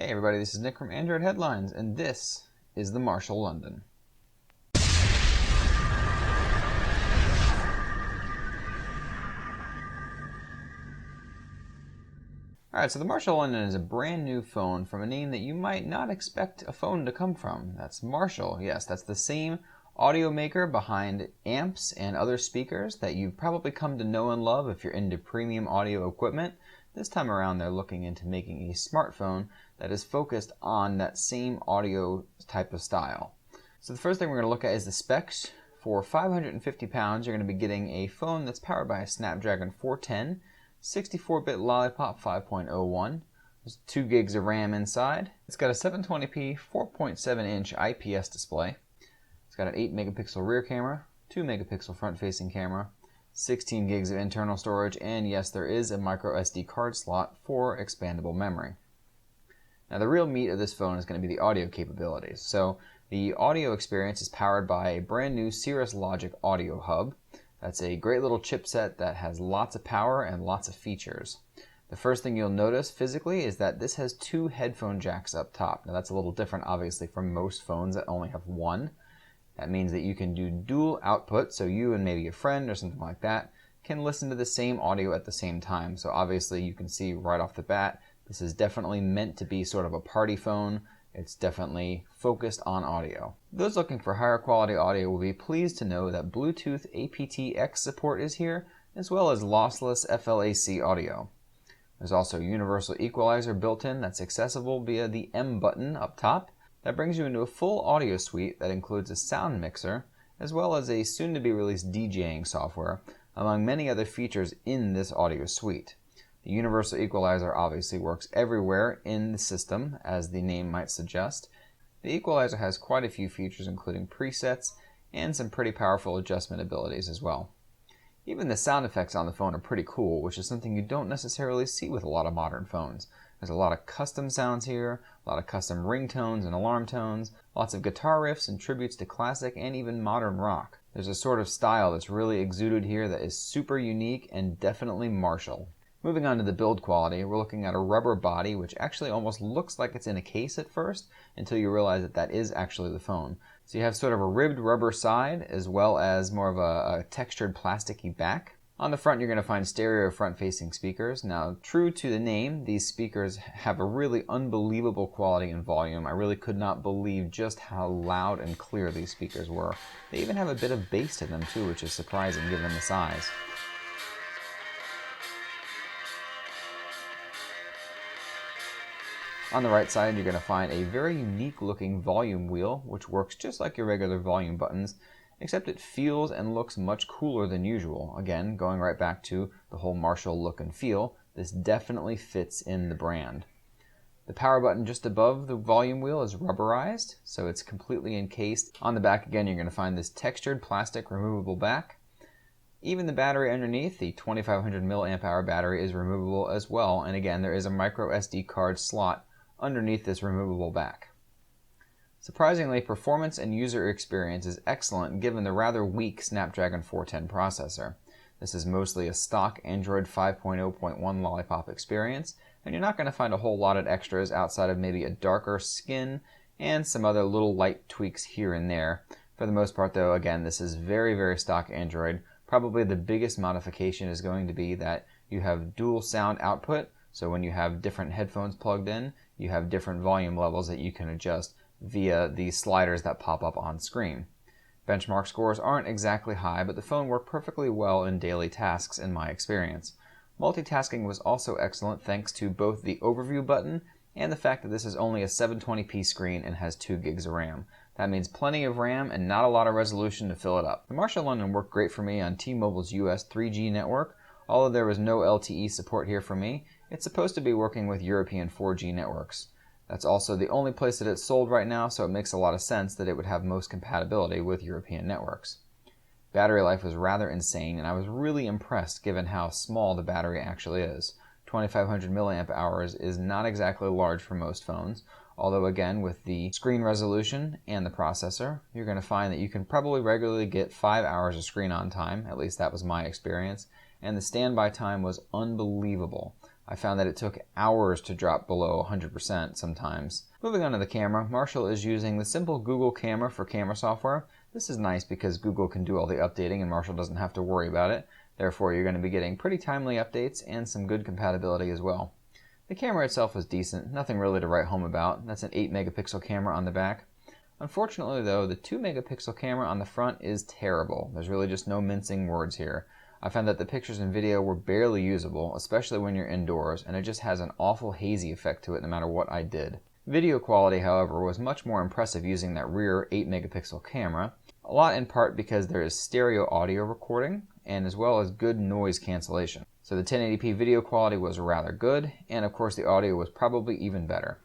Hey everybody, this is Nick from Android Headlines, and this is the Marshall London. Alright, so the Marshall London is a brand new phone from a name that you might not expect a phone to come from. That's Marshall. Yes, that's the same audio maker behind amps and other speakers that you've probably come to know and love if you're into premium audio equipment. This time around, they're looking into making a smartphone that is focused on that same audio type of style. So the first thing we're going to look at is the specs. For 550 pounds, you're going to be getting a phone that's powered by a Snapdragon 410, 64-bit Lollipop 5.01. There's 2 gigs of RAM inside. It's got a 720p 4.7-inch IPS display. It's got an 8 megapixel rear camera, 2 megapixel front-facing camera, 16 gigs of internal storage, and yes, there is a micro SD card slot for expandable memory. Now the real meat of this phone is going to be the audio capabilities. So the audio experience is powered by a brand new Cirrus Logic audio hub. That's a great little chipset that has lots of power and lots of features. The first thing you'll notice physically is that this has 2 headphone jacks up top. Now that's a little different obviously from most phones that only have one. That means that you can do dual output, so you and maybe a friend or something like that can listen to the same audio at the same time. So obviously you can see right off the bat, this is definitely meant to be sort of a party phone. It's definitely focused on audio. Those looking for higher quality audio will be pleased to know that Bluetooth aptX support is here, as well as lossless FLAC audio. There's also a universal equalizer built in that's accessible via the M button up top. That brings you into a full audio suite that includes a sound mixer, as well as a soon-to-be-released DJing software, among many other features in this audio suite. The universal equalizer obviously works everywhere in the system, as the name might suggest. The equalizer has quite a few features, including presets and some pretty powerful adjustment abilities as well. Even the sound effects on the phone are pretty cool, which is something you don't necessarily see with a lot of modern phones. There's a lot of custom sounds here, a lot of custom ringtones and alarm tones, lots of guitar riffs and tributes to classic and even modern rock. There's a sort of style that's really exuded here that is super unique and definitely Marshall. Moving on to the build quality, we're looking at a rubber body which actually almost looks like it's in a case at first until you realize that that is actually the phone. So you have sort of a ribbed rubber side as well as more of a textured plasticky back. On the front, you're going to find stereo front-facing speakers. Now, true to the name, these speakers have a really unbelievable quality and volume. I really could not believe just how loud and clear these speakers were. They even have a bit of bass to them too, which is surprising given the size. On the right side, you're going to find a very unique looking volume wheel, which works just like your regular volume buttons, except it feels and looks much cooler than usual. Again, going right back to the whole Marshall look and feel, this definitely fits in the brand. The power button just above the volume wheel is rubberized, so it's completely encased. On the back again, you're going to find this textured plastic removable back. Even the battery underneath, the 2500 mAh battery, is removable as well, and again, there is a micro SD card slot underneath this removable back. Surprisingly, performance and user experience is excellent given the rather weak Snapdragon 410 processor. This is mostly a stock Android 5.0.1 Lollipop experience, and you're not going to find a whole lot of extras outside of maybe a darker skin and some other little light tweaks here and there. For the most part though, again, this is very, very stock Android. Probably the biggest modification is going to be that you have dual sound output, so when you have different headphones plugged in, you have different volume levels that you can adjust via the sliders that pop up on screen. Benchmark scores aren't exactly high, but the phone worked perfectly well in daily tasks in my experience. Multitasking was also excellent thanks to both the overview button and the fact that this is only a 720p screen and has 2 gigs of RAM. That means plenty of RAM and not a lot of resolution to fill it up. The Marshall London worked great for me on T-Mobile's US 3G network. Although there was no LTE support here for me, it's supposed to be working with European 4G networks. That's also the only place that it's sold right now, so it makes a lot of sense that it would have most compatibility with European networks. Battery life was rather insane, and I was really impressed given how small the battery actually is. 2500 mAh is not exactly large for most phones, although again, with the screen resolution and the processor, you're going to find that you can probably regularly get 5 hours of screen on time, at least that was my experience, and the standby time was unbelievable. I found that it took hours to drop below 100% sometimes. Moving on to the camera, Marshall is using the simple Google camera for camera software. This is nice because Google can do all the updating and Marshall doesn't have to worry about it. Therefore, you're going to be getting pretty timely updates and some good compatibility as well. The camera itself was decent, nothing really to write home about. That's an 8 megapixel camera on the back. Unfortunately though, the 2 megapixel camera on the front is terrible. There's really just no mincing words here. I found that the pictures and video were barely usable, especially when you're indoors, and it just has an awful hazy effect to it no matter what I did. Video quality, however, was much more impressive using that rear 8 megapixel camera, a lot in part because there is stereo audio recording, and as well as good noise cancellation. So the 1080p video quality was rather good, and of course the audio was probably even better.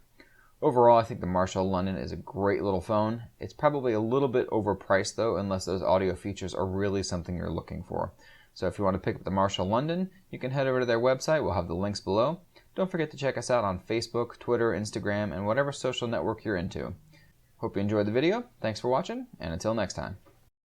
Overall, I think the Marshall London is a great little phone. It's probably a little bit overpriced though, unless those audio features are really something you're looking for. So if you want to pick up the Marshall London, you can head over to their website. We'll have the links below. Don't forget to check us out on Facebook, Twitter, Instagram, and whatever social network you're into. Hope you enjoyed the video. Thanks for watching, and until next time.